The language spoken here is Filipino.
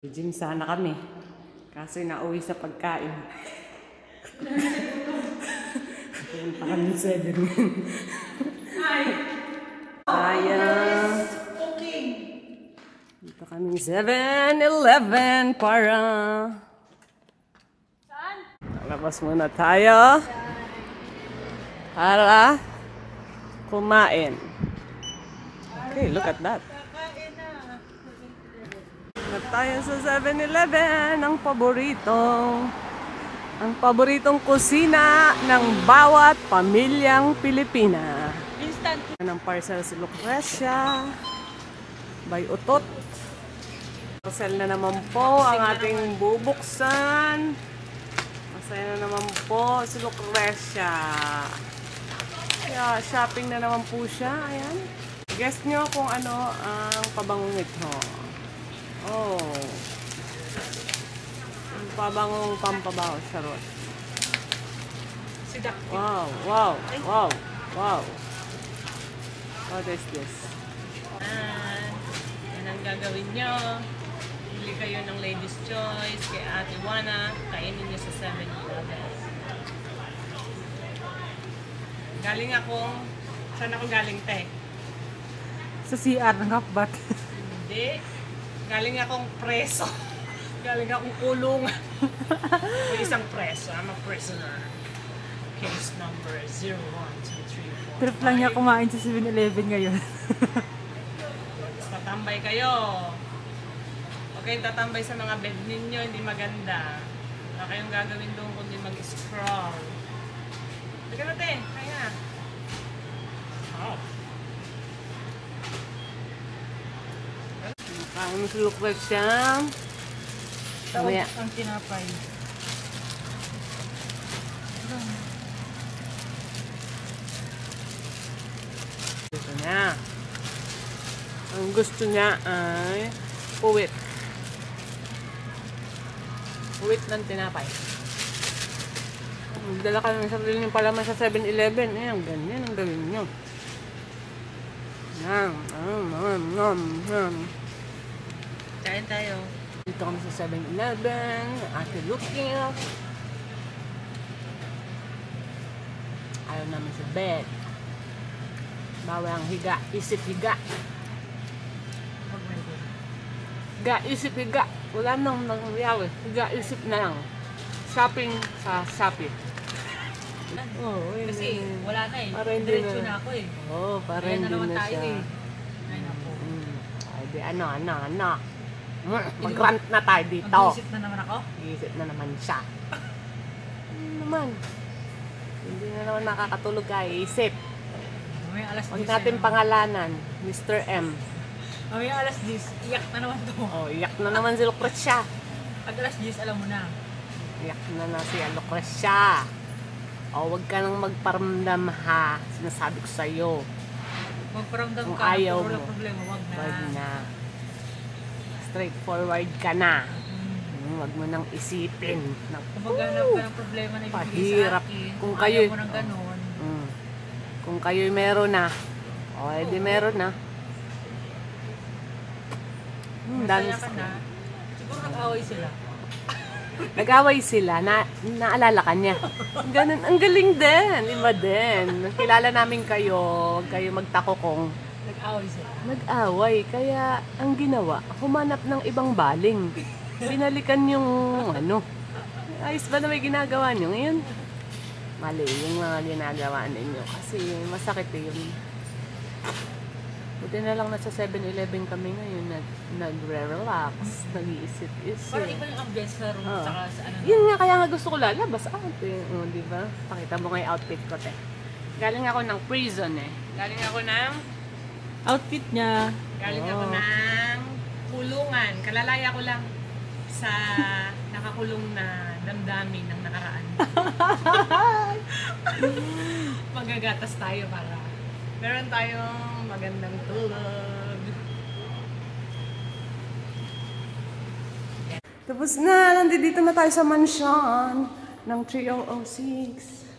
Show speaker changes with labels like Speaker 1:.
Speaker 1: Gym sana kami. Kaso nauwi sa pagkain. Punta kami 7. Sayang. Dito kami 7-Eleven para... Labas muna tayo. Para kumain. Okay, look at that. At tayo sa 7-Eleven, ang paboritong kusina ng bawat pamilyang Pilipina. Instant. Ng parcel si Lucrecia, by Utot. Parcel na naman po ang ating bubuksan. Masaya na naman po si Lucrecia. Kaya shopping na naman po siya. Ayan. Guess nyo kung ano ang pabangong ito. Oh. Ang pabangong pampabaho, charot. Wow, wow, wow, wow. What is this?
Speaker 2: Yan ang gagawin nyo. Bili kayo ng Ladies Choice kay Ate Juana. Kainin nyo sa 7-Eleven. Galing akong... Saan ako galing, te?
Speaker 1: Sa CR ng Hapbat.
Speaker 2: Hindi. Galing akong preso. Galing akong kulungan. May isang preso. I'm a prisoner. Case number 01234.
Speaker 1: Trip lang niya kumain sa 7-Eleven ngayon.
Speaker 2: Tatambay kayo. Huwag kayong tatambay sa mga bed ninyo. Hindi maganda. Wala kayong gagawin doon kundi mag-scroll. Teka natin. Kaya. Oh.
Speaker 1: Ang si Lucrecia. Mamaya.
Speaker 2: Ang tinapay.
Speaker 1: Ito na. Ang gusto niya ay puwit. Puwit ng tinapay. Dala ka ng sarili ng palaman sa 7-Eleven. Ayan, ganyan ang gawin nyo. Yan.
Speaker 2: Kain tayo.
Speaker 1: Dito kami sa 7-Eleven. Ate looking. Ayaw namin sa bed. Bawal ang higa. Isip higa. Higa, isip higa. Wala nang nangyari. Higa, isip na lang. Shopping sa Shopee.
Speaker 2: Oh, kasi wala na eh.
Speaker 1: Diretso
Speaker 2: na ako eh.
Speaker 1: Oo, para hindi na siya.
Speaker 2: Ay naku.
Speaker 1: Ay di ano. Mag-rant na tayo dito.
Speaker 2: Mag-iisip na naman ako?
Speaker 1: Mag-iisip na naman siya. Ano naman? Hindi na naman nakakatulog ka, isip. Huwag natin pangalanan, Mr. M.
Speaker 2: Mamaya alas 10, iyak na naman to.
Speaker 1: Oh, iyak na naman si Lucrecia.
Speaker 2: Pag alas 10, alam mo na.
Speaker 1: Iyak na si Lucrecia. O, huwag ka nang magparamdam ha. Sinasabi ko sa'yo.
Speaker 2: Magparamdam
Speaker 1: kung
Speaker 2: ka,
Speaker 1: ayaw
Speaker 2: wala
Speaker 1: mo.
Speaker 2: problema, wag na.
Speaker 1: Wag na. Straightforward ka na. Huwag mo nang isipin.
Speaker 2: Kung maghanap ka ng problema na ibigay
Speaker 1: Pahirap.
Speaker 2: sa akin,
Speaker 1: Kung
Speaker 2: ayaw
Speaker 1: kayo,
Speaker 2: mo ng ganun.
Speaker 1: Kung kayo'y meron na, o edi meron na.
Speaker 2: Masaya ka na. Siguro nag-away sila.
Speaker 1: Nag-away sila, naalala ka niya. Ganun, ang galing din, iba din. Kilala namin kayo, huwag kayo magtako kung
Speaker 2: Nag-away sila.
Speaker 1: nag-away. Kaya ang ginawa, humanap ng ibang baling. Binalikan yung ano. Ayos ba na may ginagawa niyo ngayon? Mali yung mga ginagawa ninyo. Kasi masakit yun. Buti na lang nasa 7-Eleven kami ngayon. Nagre-relax. Nag-iisip-isip.
Speaker 2: Parang iba yung ambience sa room, saka sa ano.
Speaker 1: Yun nga, kaya nga gusto ko lalabas. Di ba? Pakita mo nga yung outfit ko, te. Galing ako ng prison, eh. Galing ako ng
Speaker 2: Outfit niya.
Speaker 1: Galing
Speaker 2: ako
Speaker 1: ng kulungan. Kalalaya ko lang sa nakakulong na damdamin ng nakaraan. Magagatas tayo para meron tayong magandang tulog. Tapos na, nandito na tayo sa mansyon ng 3006.